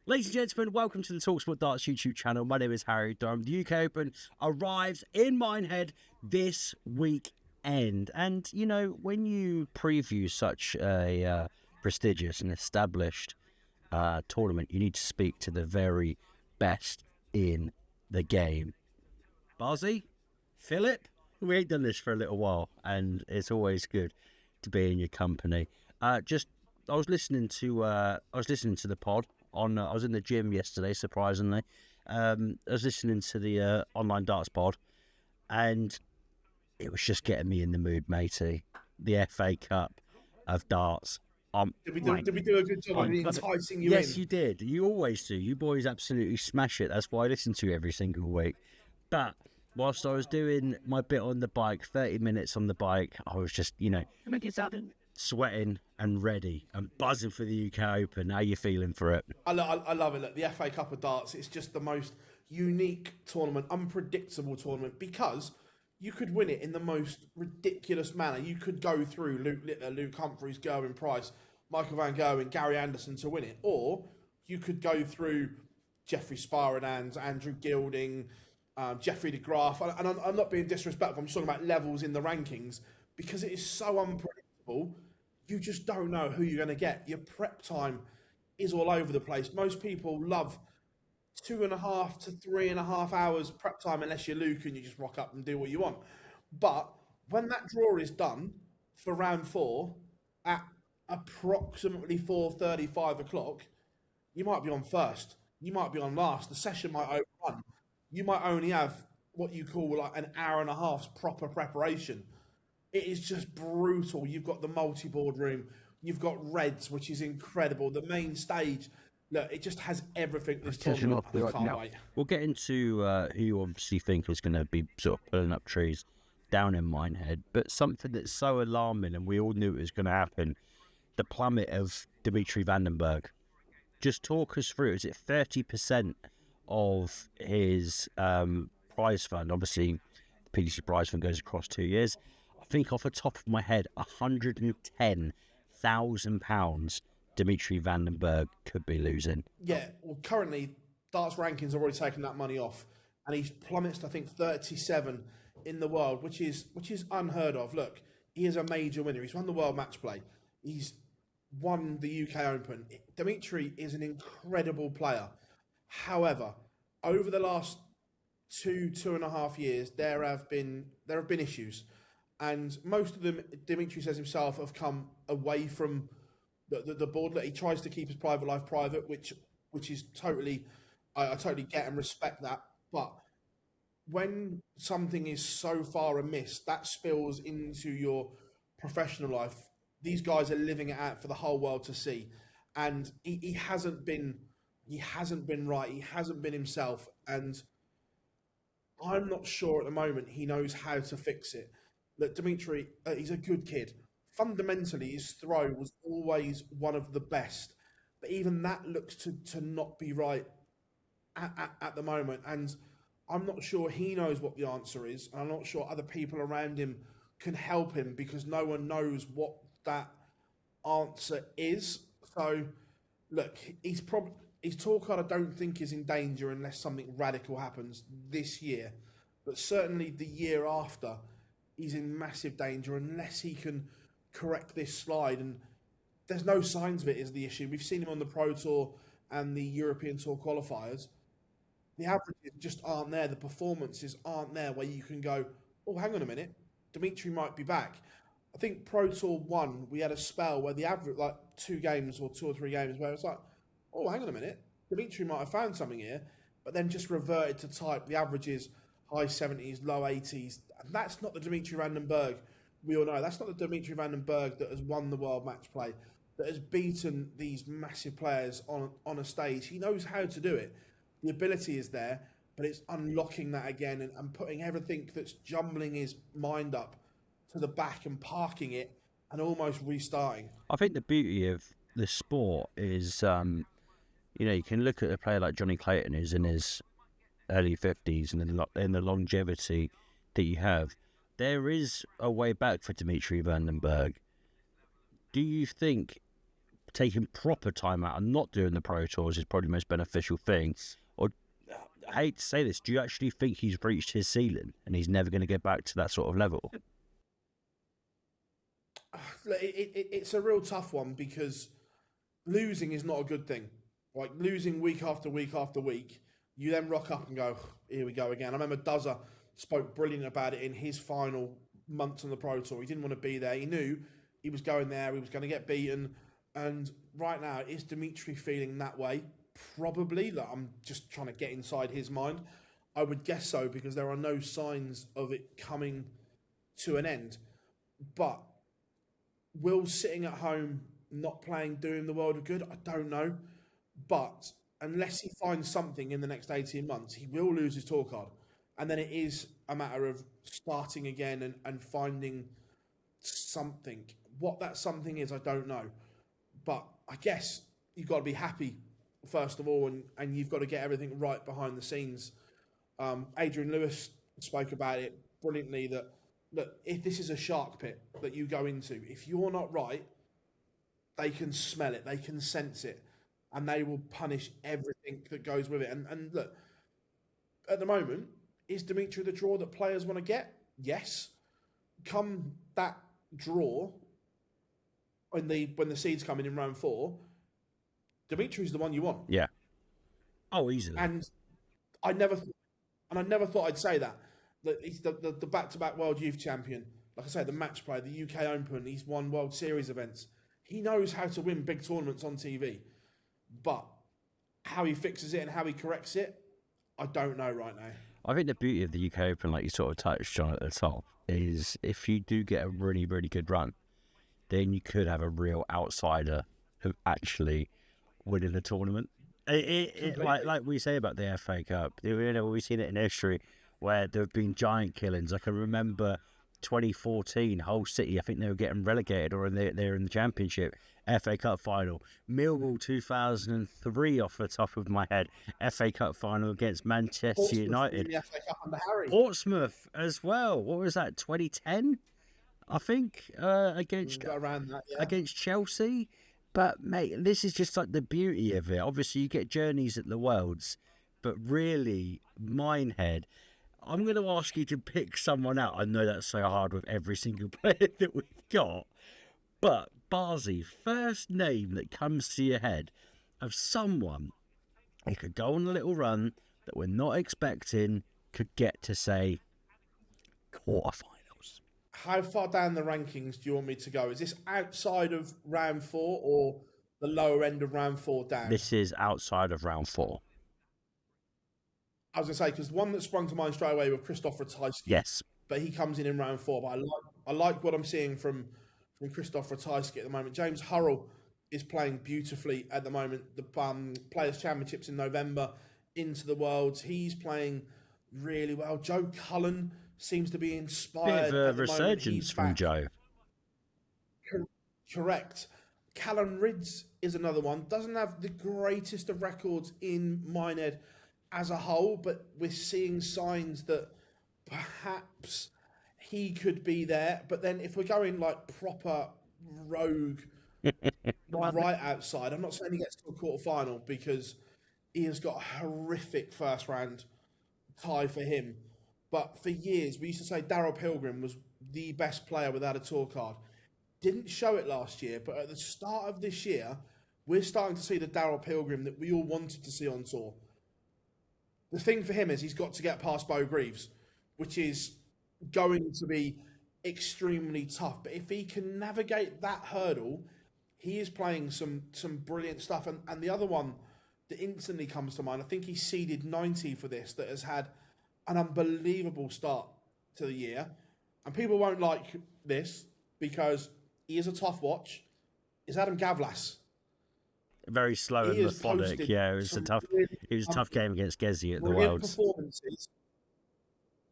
Ladies and gentlemen, welcome to the talkSPORT Darts YouTube channel. My name is Harry Durham. The UK Open arrives in Minehead this weekend. And, you know, when you preview such a prestigious and established tournament, you need to speak to the very best in the game. Barzy, Philip, we ain't done this for a little while, and it's always good to be in your company. I was listening to the pod. I was in the gym yesterday, surprisingly. I was listening to the online darts pod, and it was just getting me in the mood, matey. The FA Cup of darts. Did we do a good job of enticing you in? Yes, you did. You always do. You boys absolutely smash it. That's why I listen to you every single week. But whilst I was doing my bit on the bike, 30 minutes on the bike, I was just, sweating and ready and buzzing for the UK Open. How you feeling for it? I love it. Look, the FA Cup of darts, it's just the most unique tournament, unpredictable tournament, because you could win it in the most ridiculous manner. You could go through Luke Littler, Luke Humphries, Gerwyn Price, Michael van Gerwen, Gary Anderson to win it. Or you could go through Jeffrey Sparenans, Andrew Gilding, Jeffrey de Graaf. And I'm not being disrespectful, I'm just talking about levels in the rankings, because it is so unpredictable. You just don't know who you're going to get. Your prep time is all over the place. Most people love 2.5 to 3.5 hours prep time unless you're Luke and you just rock up and do what you want. But when that draw is done for round 4 at approximately 4:30, 5 o'clock, you might be on first. You might be on last. The session might overrun. You might only have what you call like an hour and a half's proper preparation. It is just brutal. You've got the multi-board room. You've got Reds, which is incredible. The main stage, look, it just has everything this tournament. I can't wait. We'll get into who you obviously think is going to be sort of pulling up trees down in Minehead, but something that's so alarming, and we all knew it was going to happen, the plummet of Dmitri Vandenberg. Just talk us through, is it 30% of his prize fund? Obviously, the PDC prize fund goes across 2 years. I think off the top of my head, £110,000 Dmitri Vandenberg could be losing. Yeah, well, currently, Darts Rankings have already taken that money off, and he's plummeted, I think, 37 in the world, which is unheard of. Look, he is a major winner. He's won the World Match Play. He's won the UK Open. Dmitri is an incredible player. However, over the last 2.5 years, there have been issues. And most of them, Dmitri says himself, have come away from the board. He tries to keep his private life private, which is totally, I totally get and respect that. But when something is so far amiss, that spills into your professional life. These guys are living it out for the whole world to see, and he hasn't been right. He hasn't been himself, and I'm not sure at the moment he knows how to fix it. Look, Dmitri, he's a good kid. Fundamentally, his throw was always one of the best. But even that looks to not be right at the moment. And I'm not sure he knows what the answer is. And I'm not sure other people around him can help him, because no one knows what that answer is. So, look, his tour card I don't think is in danger unless something radical happens this year. But certainly the year after, he's in massive danger unless he can correct this slide. And there's no signs of it is the issue. We've seen him on the Pro Tour and the European Tour qualifiers. The averages just aren't there. The performances aren't there where you can go, oh, hang on a minute, Dmitri might be back. I think Pro Tour 1, we had a spell where the average, like 2 games or 2 or 3 games, where it's like, oh, hang on a minute, Dmitri might have found something here, but then just reverted to type. The averages, high 70s, low 80s. And that's not the Dmitri Vandenberg we all know. That's not the Dmitri Vandenberg that has won the World Match Play, that has beaten these massive players on a stage. He knows how to do it. The ability is there, but it's unlocking that again and putting everything that's jumbling his mind up to the back and parking it and almost restarting. I think the beauty of the sport is, you can look at a player like Johnny Clayton, who's in his early 50s, and in the longevity that you have, there is a way back for Dmitri Vandenberg. Do you think taking proper time out and not doing the Pro Tours is probably the most beneficial thing? Or, I hate to say this, do you actually think he's reached his ceiling and he's never going to get back to that sort of level? It's a real tough one because losing is not a good thing. Like losing week after week after week, you then rock up and go, here we go again. I remember Duzza spoke brilliant about it in his final months on the Pro Tour. He didn't want to be there. He knew he was going there. He was going to get beaten. And right now, is Dmitri feeling that way? Probably. Like, I'm just trying to get inside his mind. I would guess so because there are no signs of it coming to an end. But will sitting at home, not playing, doing the world of good? I don't know. But unless he finds something in the next 18 months, he will lose his tour card. And then it is a matter of starting again and finding something. What that something is, I don't know. But I guess you've got to be happy, first of all, and you've got to get everything right behind the scenes. Adrian Lewis spoke about it brilliantly that, look, if this is a shark pit that you go into, if you're not right, they can smell it, they can sense it, and they will punish everything that goes with it. And look, at the moment, is Dmitri the draw that players want to get? Yes. Come that draw, when the seeds come in round 4, Dimitri's the one you want. Yeah. Oh, easily. And I never thought I'd say that. That he's the back-to-back World Youth Champion. Like I say, the match player, the UK Open. He's won World Series events. He knows how to win big tournaments on TV. But how he fixes it and how he corrects it, I don't know right now. I think the beauty of the UK Open, like you sort of touched on at the top, is if you do get a really, really good run, then you could have a real outsider who actually winning the tournament. Like we say about the FA Cup, we've seen it in history where there have been giant killings. I can remember 2014, Hull City, I think they were getting relegated or they're in the Championship. FA Cup final. Millwall 2003 off the top of my head. FA Cup final against Manchester Portsmouth United. in the FA Cup under Harry. Portsmouth as well. What was that, 2010? I think, against Chelsea. But, mate, this is just like the beauty of it. Obviously, you get journeys at the Worlds, but really, Minehead, I'm going to ask you to pick someone out. I know that's so hard with every single player that we've got. But, Barzy, first name that comes to your head of someone who could go on a little run that we're not expecting, could get to, say, quarterfinals. How far down the rankings do you want me to go? Is this outside of round 4 or the lower end of round 4 down? This is outside of round 4. I was going to say, because one that sprung to mind straight away with Christoph Ratajski. Yes. But he comes in round 4. But I like what I'm seeing from Christoph Ratajski at the moment. James Hurrell is playing beautifully at the moment. The Players' Championships in November into the Worlds. He's playing really well. Joe Cullen seems to be inspired. Bit of a resurgence from Joe. Correct. Callum Ridds is another one. Doesn't have the greatest of records in Minehead as a whole, but we're seeing signs that perhaps he could be there. But then if we're going like proper rogue right outside, I'm not saying he gets to a quarter-final because he has got a horrific first round tie for him. But for years, we used to say Daryl Pilgrim was the best player without a tour card. Didn't show it last year, but at the start of this year, we're starting to see the Daryl Pilgrim that we all wanted to see on tour. The thing for him is he's got to get past Bo Greaves, which is going to be extremely tough. But if he can navigate that hurdle, he is playing some brilliant stuff. And the other one that instantly comes to mind, I think he's seeded 90 for this, that has had an unbelievable start to the year. And people won't like this because he is a tough watch, is Adam Gavlas. Very slow and methodic. Yeah, it was a tough game against Gezi at the Worlds. Performances.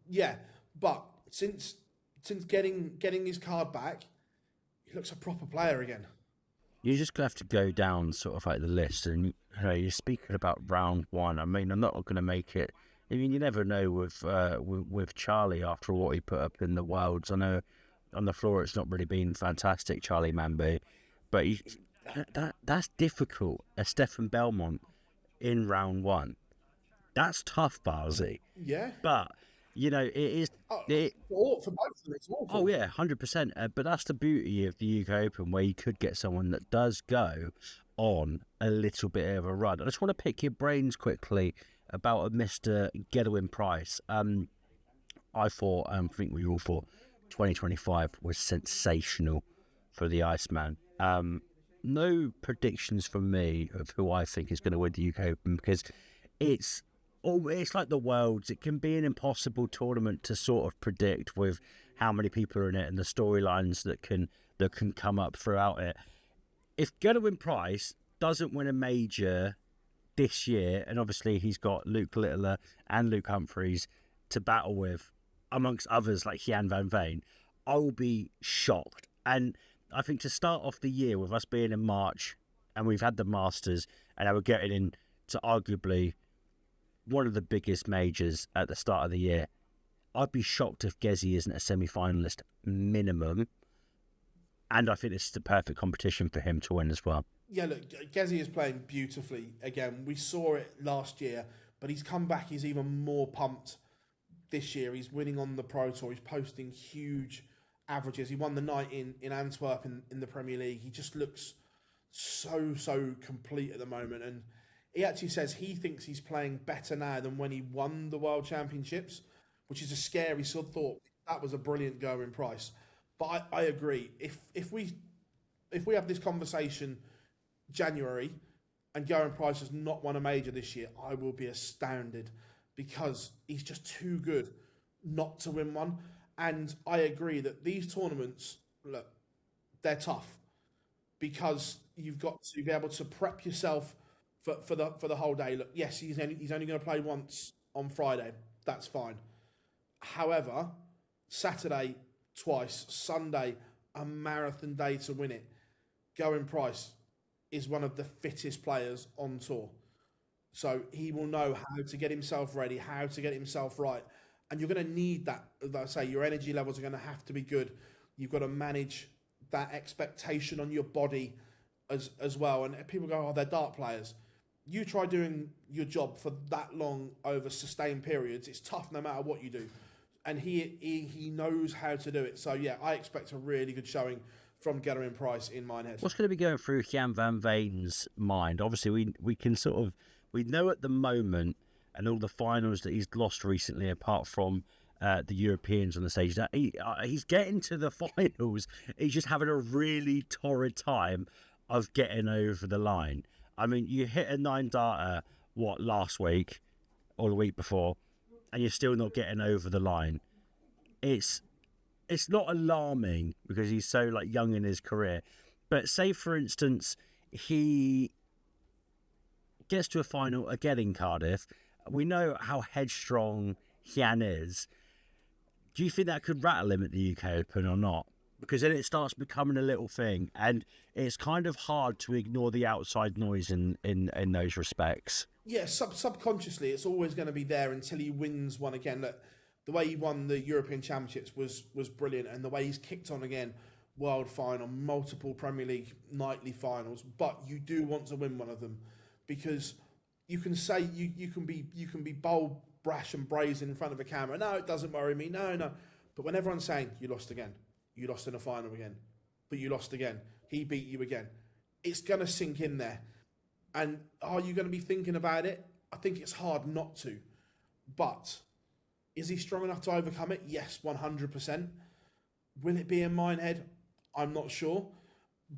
Yeah, but since getting his card back, he looks a proper player again. You just have to go down sort of like the list, and you're speaking about round 1. I mean, I'm not going to make it. I mean, you never know with Charlie after what he put up in the Worlds. I know on the floor it's not really been fantastic, Charlie Mambe, but that's difficult. A Stefan Belmont in round one. That's tough, Barzy. Yeah. But, you know, it is... For both of them, it's awful. Oh, yeah, 100%. But that's the beauty of the UK Open, where you could get someone that does go on a little bit of a run. I just want to pick your brains quickly about a Mr. Gerwyn Price. I thought, I think we all thought 2025 was sensational for the Iceman. No predictions from me of who I think is going to win the UK Open, because it's like the Worlds. It can be an impossible tournament to sort of predict with how many people are in it and the storylines that can come up throughout it. If Gerwyn Price doesn't win a major this year, and obviously he's got Luke Littler and Luke Humphreys to battle with, amongst others like Jan van Veen, I will be shocked. And I think to start off the year with us being in March, and we've had the Masters, and now we're getting into arguably one of the biggest majors at the start of the year, I'd be shocked if Gezi isn't a semi-finalist minimum. And I think this is the perfect competition for him to win as well. Yeah, look, Gezi is playing beautifully again. We saw it last year, but he's come back. He's even more pumped this year. He's winning on the Pro Tour. He's posting huge averages. He won the night in Antwerp in the Premier League. He just looks so complete at the moment. And he actually says he thinks he's playing better now than when he won the World Championships, which is a scary sort of thought. That was a brilliant Gerwyn Price. But I agree. If we have this conversation January and Gerwyn Price has not won a major this year, I will be astounded, because he's just too good not to win one. And I agree that these tournaments, look, they're tough, because you've got to be able to prep yourself for the whole day. Look, yes, he's only going to play once on Friday. That's fine. However, Saturday twice, Sunday a marathon day to win it. Gerwyn Price is one of the fittest players on tour, so he will know how to get himself ready, how to get himself right, and you're going to need that. As I say, your energy levels are going to have to be good. You've got to manage that expectation on your body as well. And people go, "Oh, they're dart players." You try doing your job for that long over sustained periods. It's tough no matter what you do. And he knows how to do it. So, yeah, I expect a really good showing from Gerwyn Price in Minehead. What's going to be going through Jan van Veen's mind? Obviously, we can sort of... We know at the moment, and all the finals that he's lost recently, apart from the Europeans on the stage, that he's getting to the finals. He's just having a really torrid time of getting over the line. I mean, you hit a 9-darter, last week or the week before, and you're still not getting over the line. It's not alarming because he's so young in his career. But say, for instance, he gets to a final again in Cardiff. We know how headstrong Jan is. Do you think that could rattle him at the UK Open or not? Because then it starts becoming a little thing, and it's kind of hard to ignore the outside noise in those respects. Yeah, subconsciously, it's always going to be there until he wins one again. Look, the way he won the European Championships was brilliant, and the way he's kicked on again, world final, multiple Premier League nightly finals. But you do want to win one of them, because you can say you can be bold, brash, and brazen in front of a camera. No, it doesn't worry me. No. But when everyone's saying you lost again, you lost in a final again, but you lost again, he beat you again, it's going to sink in there. And are you going to be thinking about it? I think it's hard not to. But is he strong enough to overcome it? Yes, 100%. Will it be in Minehead? I'm not sure.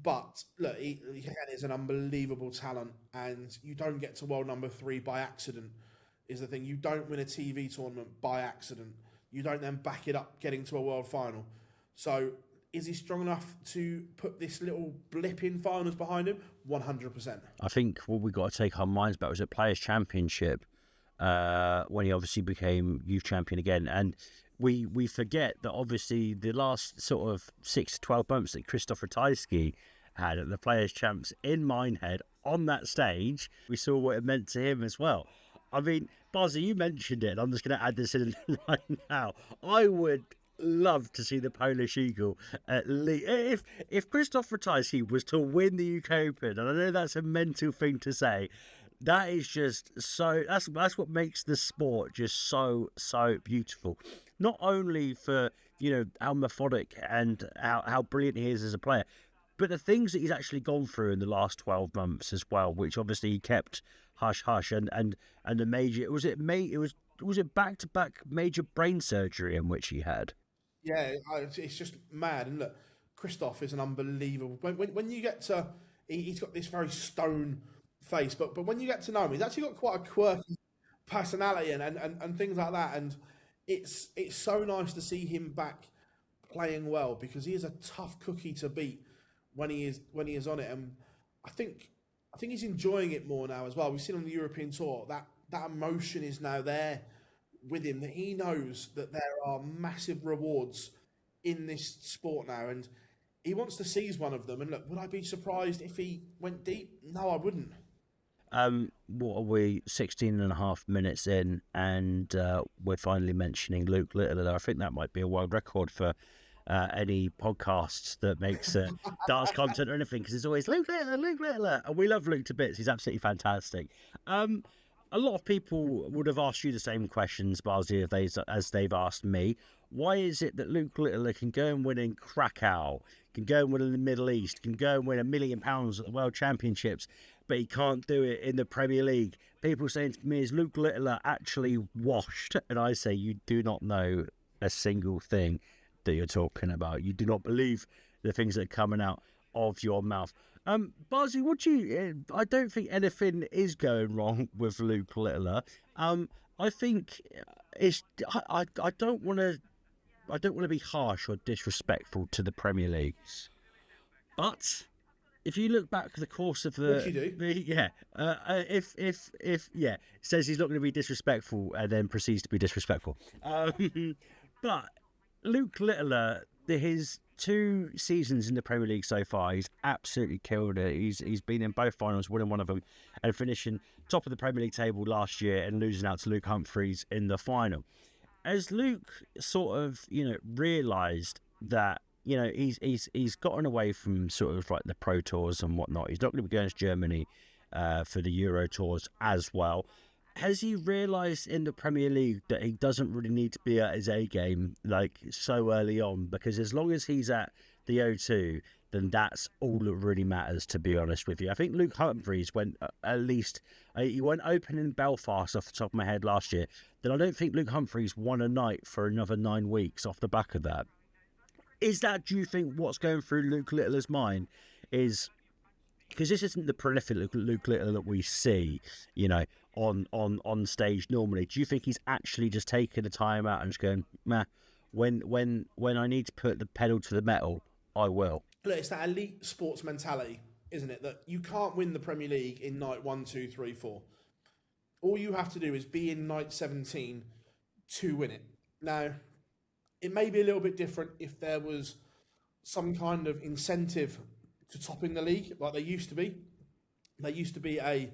But look, he is an unbelievable talent, and you don't get to world number 3 by accident, is the thing. You don't win a TV tournament by accident. You don't then back it up getting to a world final. So is he strong enough to put this little blip in finals behind him? 100%. I think what we got to take our minds back was a Players' Championship when he obviously became youth champion again. And we forget that obviously the last sort of 6 to 12 months that Gerwen and Ratajski had at the Players' Champs in Minehead on that stage, we saw what it meant to him as well. I mean, Barzi, you mentioned it, and I'm just going to add this in right now. I would love to see the Polish Eagle at least. If Krzysztof Ratajski was to win the UK Open, and I know that's a mental thing to say, that is just so. That's what makes the sport just so beautiful. Not only for how methodic and how brilliant he is as a player, but the things that he's actually gone through in the last 12 months as well, which obviously he kept hush hush, and the major was it back to back major brain surgery in which he had. Yeah, it's just mad. And look, Christoph is an unbelievable. When you get to, he's got this very stone face, but when you get to know him, he's actually got quite a quirky personality and things like that. And it's so nice to see him back playing well because he is a tough cookie to beat when he is on it. And I think he's enjoying it more now as well. We've seen on the European tour that emotion is now there with him, that he knows that there are massive rewards in this sport now, and he wants to seize one of them. And look, would I be surprised if he went deep? No, I wouldn't. What are we, 16 and a half minutes in, and we're finally mentioning Luke Littler. I think that might be a world record for any podcasts that makes darts content or anything, because it's always Luke Littler. And we love Luke to bits. He's absolutely fantastic. A lot of people would have asked you the same questions, Barzi, as they've asked me. Why is it that Luke Littler can go and win in Krakow, can go and win in the Middle East, can go and win £1 million at the World Championships, but he can't do it in the Premier League? People saying to me, is Luke Littler actually washed? And I say, you do not know a single thing that you're talking about. You do not believe the things that are coming out of your mouth. Barzi, I don't think anything is going wrong with Luke Littler. I think I don't want to be harsh or disrespectful to the Premier League, but if you look back the course of it says he's not going to be disrespectful and then proceeds to be disrespectful. But Luke Littler, his 2 seasons in the Premier League so far, he's absolutely killed it. He's been in both finals, winning one of them, and finishing top of the Premier League table last year and losing out to Luke Humphries in the final. As Luke sort of realised that he's gotten away from sort of like the Pro Tours and whatnot. He's not going to be going to Germany for the Euro Tours as well. Has he realised in the Premier League that he doesn't really need to be at his A game like so early on? Because as long as he's at the O2, then that's all that really matters, to be honest with you. I think Luke Humphries went he went open in Belfast off the top of my head last year. Then I don't think Luke Humphries won a night for another 9 weeks off the back of that. Is that, do you think, what's going through Luke Littler's mind? Is because this isn't the prolific Luke Littler that we see, on stage normally. Do you think he's actually just taking the time out and just going, meh, when I need to put the pedal to the metal, I will? Look, it's that elite sports mentality, isn't it? That you can't win the Premier League in night 1, 2, 3, 4. All you have to do is be in night 17 to win it. Now, it may be a little bit different if there was some kind of incentive to topping the league, like there used to be. There used to be a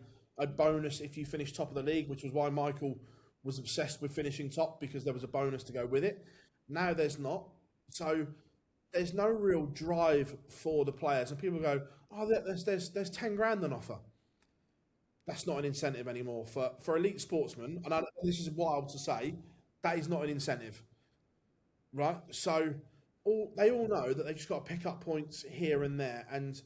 bonus if you finish top of the league, which was why Michael was obsessed with finishing top, because there was a bonus to go with it. Now there's not. So there's no real drive for the players. And people go, oh, there's 10 grand on offer. That's not an incentive anymore. For elite sportsmen, and I know this is wild to say, that is not an incentive. Right? So they all know that they've just got to pick up points here and there. And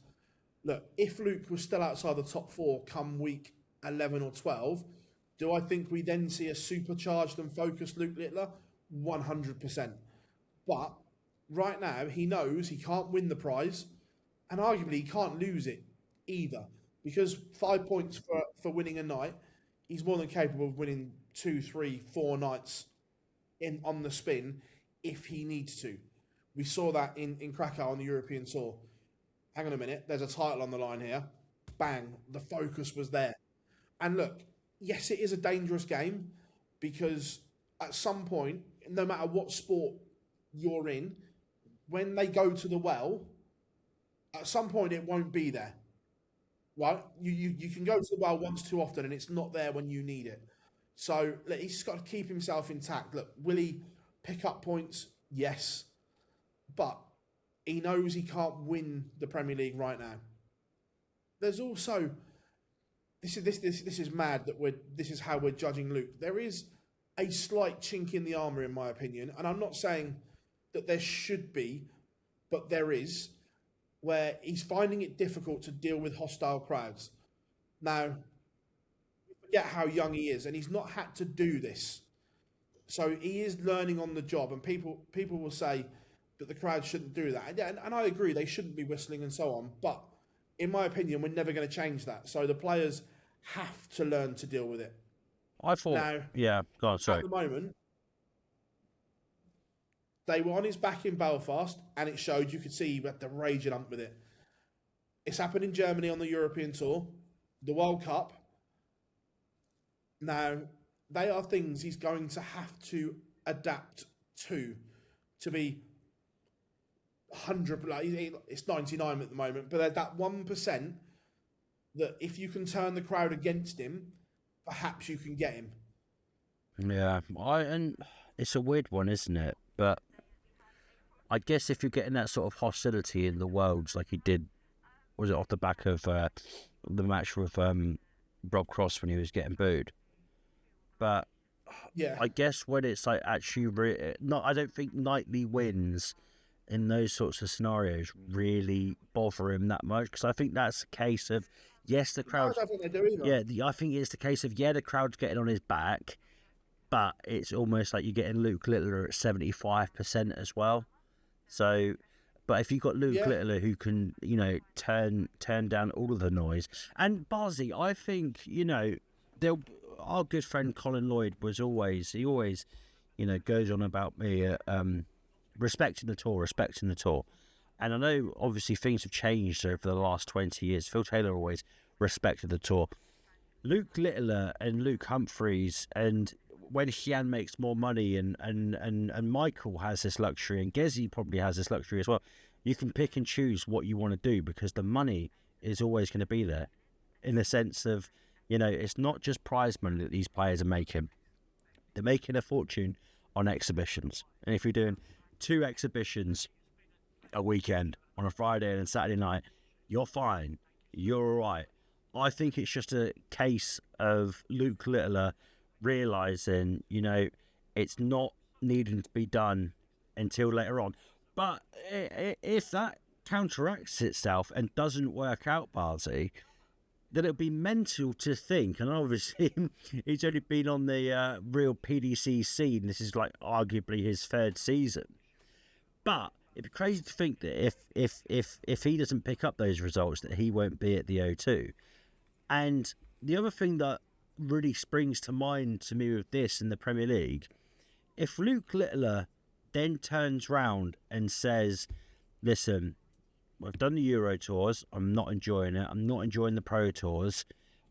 look, if Luke was still outside the top 4 come week 11 or 12, do I think we then see a supercharged and focused Luke Littler? 100%. But right now, he knows he can't win the prize, and arguably he can't lose it either. Because 5 points for winning a night, he's more than capable of winning 2, 3, 4 nights on the spin if he needs to. We saw that in Krakow on the European Tour. Hang on a minute, there's a title on the line here. Bang, the focus was there. And look, yes, it is a dangerous game, because at some point, no matter what sport you're in, when they go to the well, at some point it won't be there. Right? You can go to the well once too often and it's not there when you need it. So look, he's just got to keep himself intact. Look, will he pick up points Yes, but he knows he can't win the Premier League right now. There's also this is mad that this is how we're judging Luke. There is a slight chink in the armour, in my opinion, and I'm not saying that there should be, but there is, where he's finding it difficult to deal with hostile crowds. Now, forget how young he is, and he's not had to do this. So he is learning on the job, and people will say that the crowd shouldn't do that. And I agree, they shouldn't be whistling and so on. But in my opinion, we're never going to change that. So the players have to learn to deal with it. I thought, now, yeah, go on, sorry. At the moment, they were on his back in Belfast, and it showed. You could see he had the raging up with it. It's happened in Germany on the European Tour, the World Cup. Now, they are things he's going to have to adapt to be 100. Like, it's 99 at the moment, but that 1% that if you can turn the crowd against him, perhaps you can get him. Yeah, and it's a weird one, isn't it? But I guess if you're getting that sort of hostility in the Worlds like he did, was it off the back of the match with Rob Cross when he was getting booed? But yeah, I guess when it's like actually, I don't think nightly wins in those sorts of scenarios really bother him that much, because I think that's a case of, yes, the crowd. I don't think they do either. Yeah, I think it's the case of, yeah, the crowd's getting on his back, but it's almost like you're getting Luke Littler at 75% as well. So, but if you've got Luke Littler who can, turn down all of the noise, and Barzy, I think, our good friend Colin Lloyd he always, goes on about me respecting the tour. And I know, obviously, things have changed over the last 20 years. Phil Taylor always respected the tour. Luke Littler and Luke Humphreys, and when Xian makes more money, and Michael has this luxury, and Gezi probably has this luxury as well, you can pick and choose what you want to do, because the money is always going to be there, in the sense of, it's not just prize money that these players are making. They're making a fortune on exhibitions. And if you're doing 2 exhibitions a weekend on a Friday and a Saturday night, you're fine. You're all right. I think it's just a case of Luke Littler realising, it's not needing to be done until later on. But if that counteracts itself and doesn't work out, Barzy, then it'd be mental to think, and obviously he's only been on the real PDC scene. This is like arguably his 3rd season. But it'd be crazy to think that if he doesn't pick up those results, that he won't be at the O2. And the other thing that really springs to mind to me with this in the Premier League, if Luke Littler then turns round and says, listen, I've done the Euro Tours, I'm not enjoying it, I'm not enjoying the Pro Tours.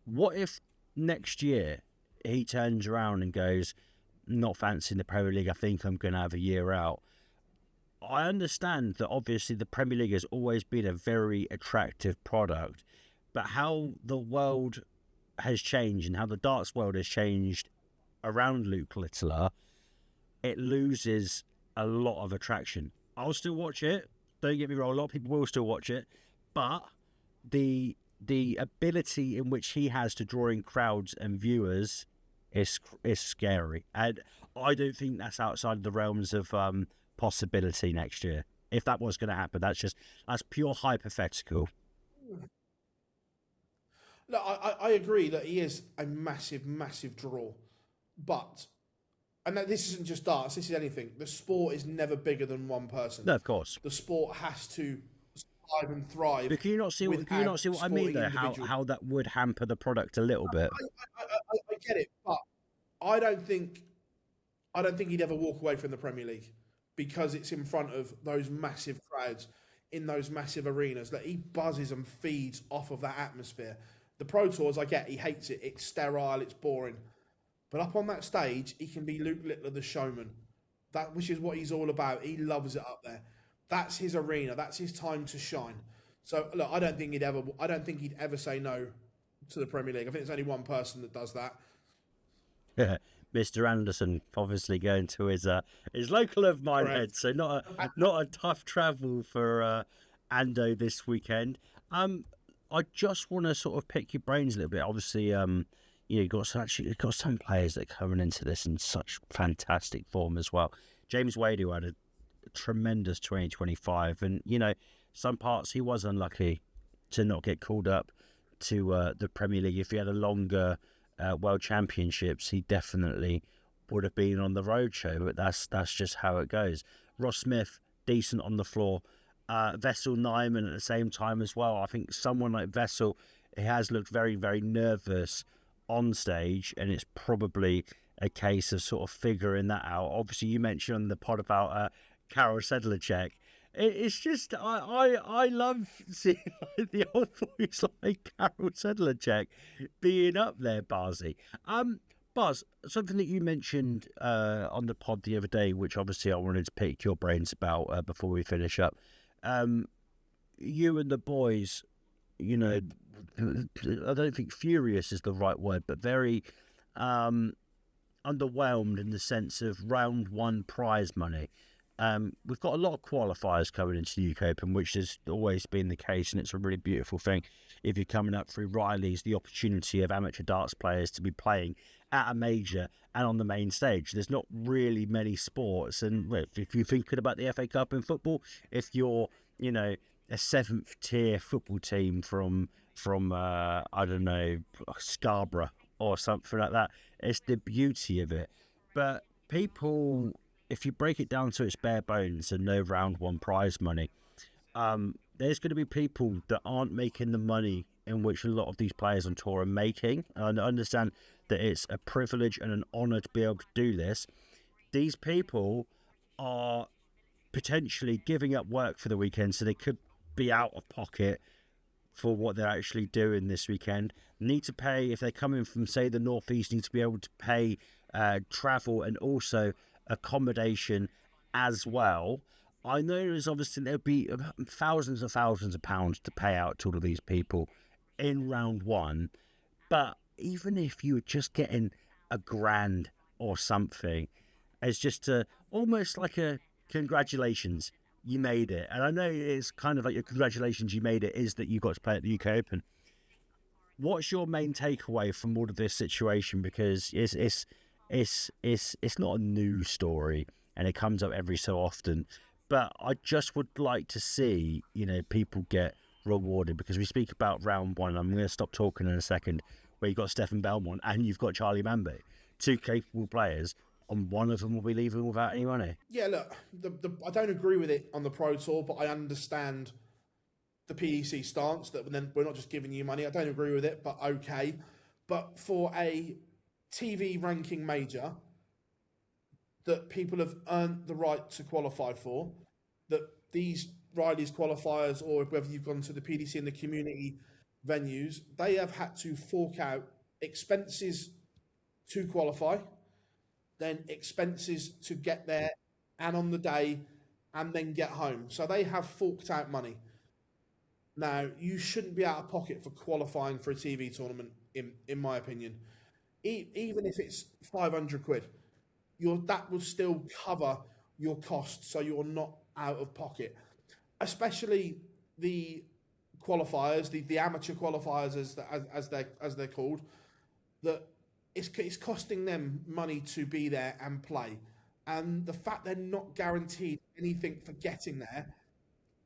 What if next year he turns around and goes, not fancying the Premier League, I think I'm going to have a year out? I understand that obviously the Premier League has always been a very attractive product, but how the world has changed and how the darts world has changed around Luke Littler, it loses a lot of attraction. I'll still watch it. Don't get me wrong, a lot of people will still watch it, but the ability in which he has to draw in crowds and viewers is scary, and I don't think that's outside the realms of possibility next year. If that was going to happen, that's pure hypothetical. No, I agree that he is a massive draw, but. And this isn't just darts, this is anything. The sport is never bigger than one person. No, of course. The sport has to survive and thrive. But can you not see what I mean, though? How that would hamper the product a little bit? I get it, but I don't think he'd ever walk away from the Premier League, because it's in front of those massive crowds in those massive arenas. That he buzzes and feeds off of that atmosphere. The Pro Tours, I get, he hates it. It's sterile, it's boring. But up on that stage, he can be Luke Littler, the showman, which is what he's all about. He loves it up there. That's his arena. That's his time to shine. So look, I don't think he'd ever say no to the Premier League. I think there's only one person that does that. Yeah, Mr. Anderson obviously going to his local of Minehead, so not a tough travel for Ando this weekend. I just want to sort of pick your brains a little bit. Obviously, you've got some players that are coming into this in such fantastic form as well. James Wade, who had a tremendous 2025, and some parts he was unlucky to not get called up to the Premier League. If he had a longer World Championships, he definitely would have been on the roadshow, but that's just how it goes. Ross Smith, decent on the floor. Vessel Nyman at the same time as well. I think someone like Vessel, he has looked very, very nervous on stage, and it's probably a case of sort of figuring that out. Obviously, you mentioned on the pod about Karol Sedlacek. It's just, I love seeing the old boys like Karol Sedlacek being up there, Barzy. Buzz, something that you mentioned on the pod the other day, which obviously I wanted to pick your brains about before we finish up. You and the boys, I don't think furious is the right word, but very underwhelmed in the sense of round one prize money. We've got a lot of qualifiers coming into the UK Open, which has always been the case, and it's a really beautiful thing. If you're coming up through Riley's, the opportunity of amateur darts players to be playing at a major and on the main stage. There's not really many sports, and if you're thinking about the FA Cup in football, if you're, a seventh tier football team from I don't know, Scarborough or something like that, it's the beauty of it. But people, if you break it down to its bare bones and no round one prize money, there's going to be people that aren't making the money in which a lot of these players on tour are making. And I understand that it's a privilege and an honour to be able to do this. These people are potentially giving up work for the weekend, so they could be out of pocket for what they're actually doing this weekend. Need to pay, if they're coming from, say, the northeast, need to be able to pay travel and also accommodation as well. I know there'll be thousands and thousands of pounds to pay out to all of these people in round one, but even if you were just getting $1,000 or something, it's just almost like a congratulations, you made it. And I know it's kind of like your congratulations, you made it, is that you got to play at the UK Open. What's your main takeaway from all of this situation? Because it's not a new story, and it comes up every so often. But I just would like to see, people get rewarded, because we speak about round one. I'm going to stop talking in a second, where you've got Stefan Belmont and you've got Charlie Mambe, two capable players, and one of them will be leaving without any money. Yeah, look, I don't agree with it on the Pro Tour, but I understand the PDC stance that then we're not just giving you money. I don't agree with it, but okay. But for a TV ranking major that people have earned the right to qualify for, that these Riley's qualifiers, or whether you've gone to the PDC and the community venues, they have had to fork out expenses to qualify, then expenses to get there and on the day, and then get home. So they have forked out money. Now, you shouldn't be out of pocket for qualifying for a TV tournament, in my opinion. Even if it's 500 quid, that will still cover your costs, so you're not out of pocket. Especially the qualifiers, the amateur qualifiers as they're called, that it's costing them money to be there and play. And the fact they're not guaranteed anything for getting there,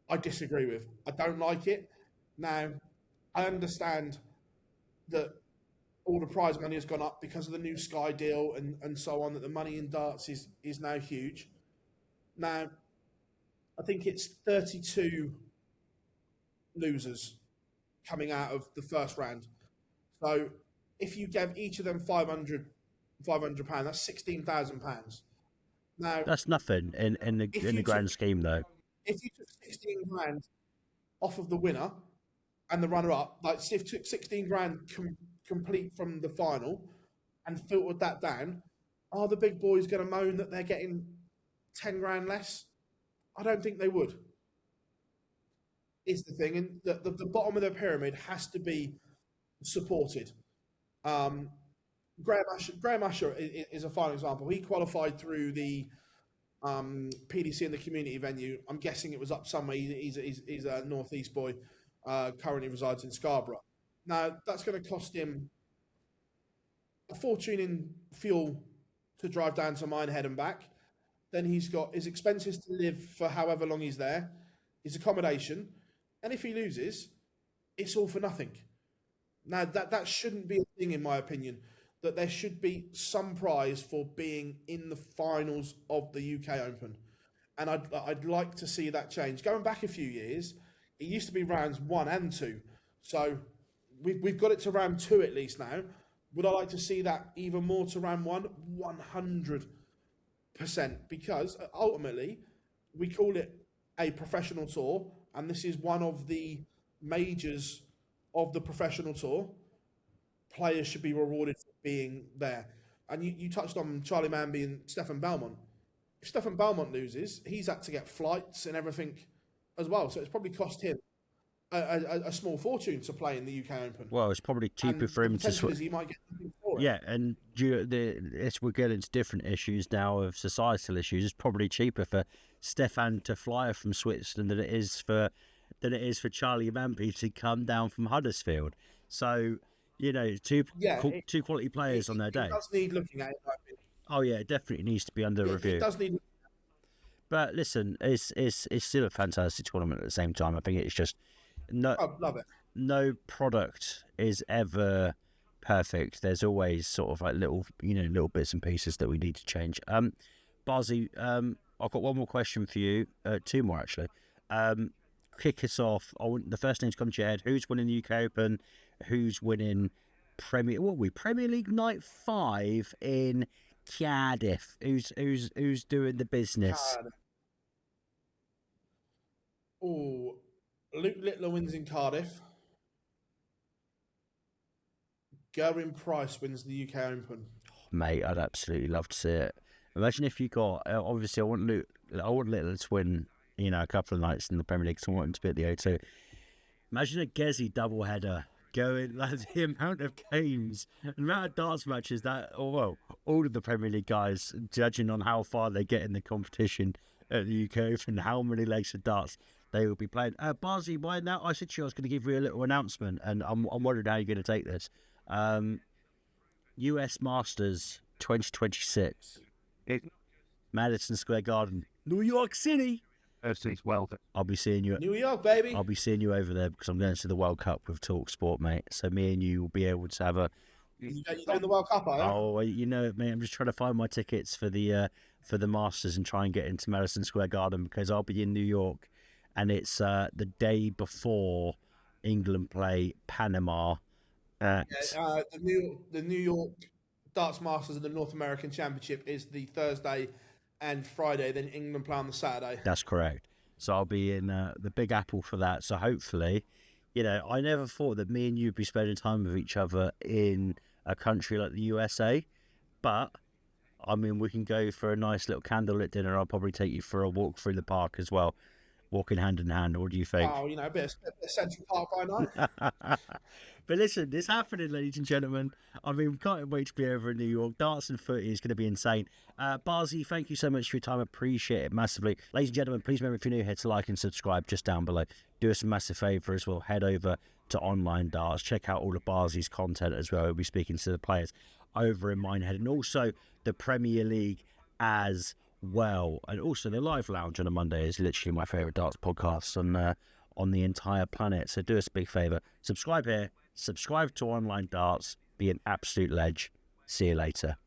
I disagree with. I don't like it. Now, I understand that all the prize money has gone up because of the new Sky deal and so on, that the money in darts is now huge. Now, I think it's 32 losers coming out of the first round. So if you gave each of them £500, that's £16,000. Now, that's nothing in the grand scheme, though. If you took 16 grand off of the winner and the runner-up, like if you took 16 grand complete from the final and filtered that down, are the big boys going to moan that they're getting 10 grand less? I don't think they would. Is the thing. And the bottom of the pyramid has to be supported. Graham Usher is a fine example. He qualified through the PDC in the community venue. I'm guessing it was up somewhere. He's a northeast boy, currently resides in Scarborough. Now that's going to cost him a fortune in fuel to drive down to Minehead and back. Then he's got his expenses to live for however long he's there, his accommodation, and if he loses, it's all for nothing. Now that shouldn't be a thing, in my opinion. That there should be some prize for being in the finals of the UK Open, and I'd like to see that change. Going back a few years, it used to be rounds 1 and 2, so we've got it to round 2 at least now. Would I like to see that even more to round 1? 100%, because ultimately we call it a professional tour, and this is one of the majors of the professional tour. Players should be rewarded for being there. And you touched on Charlie Manby and Stefan Belmont. If Stefan Belmont loses, he's had to get flights and everything as well. So it's probably cost him a small fortune to play in the UK Open. Well, it's probably cheaper for him to switch. He might get nothing for it. Yeah, and we're getting into different issues now of societal issues. It's probably cheaper for Stefan to fly from Switzerland than it is for Charlie Manby to come down from Huddersfield. So, you know, two quality players on their day. It does need looking at it. Oh yeah, it definitely needs to be under review. It does need. But listen, it's still a fantastic tournament at the same time. I think it's just I love it. No product is ever perfect. There's always sort of like little bits and pieces that we need to change. Barzy, I've got one more question for you. 2 more actually. Kick us off. The first name's come to your head. Who's winning the UK Open? Who's winning Premier League Night 5 in Cardiff? Who's doing the business? Oh, Luke Littler wins in Cardiff. Gerwyn Price wins the UK Open. Mate, I'd absolutely love to see it. Imagine if you got, obviously I want Littler to win, a couple of nights in the Premier League, so I want him to be at the O2. Imagine a Gezi doubleheader going, like the amount of games, the amount of darts matches that, all of the Premier League guys, judging on how far they get in the competition at the UK Open, how many legs of darts they will be playing. Barzy, why now? I said to you I was going to give you a little announcement, and I'm wondering how you're going to take this. US Masters 2026, Madison Square Garden, New York City. I'll be seeing you. New York, baby. I'll be seeing you over there because I'm going to the World Cup with talkSPORT, mate. So me and you will be able to have a. You doing the World Cup, are you? Oh, you know, mate. I'm just trying to find my tickets for the Masters and try and get into Madison Square Garden because I'll be in New York, and it's the day before England play Panama. The New York Darts Masters and the North American Championship is the Thursday and Friday, then England play on the Saturday. That's correct. So I'll be in the Big Apple for that. So hopefully, I never thought that me and you would be spending time with each other in a country like the USA. But, I mean, we can go for a nice little candlelit dinner. I'll probably take you for a walk through the park as well, walking hand in hand. What do you think? Oh, a bit of Central Park by night. But listen, it's happening, ladies and gentlemen. I mean, we can't wait to be over in New York. Darts and footy is going to be insane. Barzy, thank you so much for your time. I appreciate it massively. Ladies and gentlemen, please remember if you're new, hit to like and subscribe just down below. Do us a massive favour as well. Head over to Online Darts. Check out all of Barzy's content as well. We'll be speaking to the players over in Minehead and also the Premier League as well. And also the Live Lounge on a Monday is literally my favourite darts podcast on the entire planet. So do us a big favour. Subscribe here. Subscribe to Online Darts. Be an absolute ledge. See you later.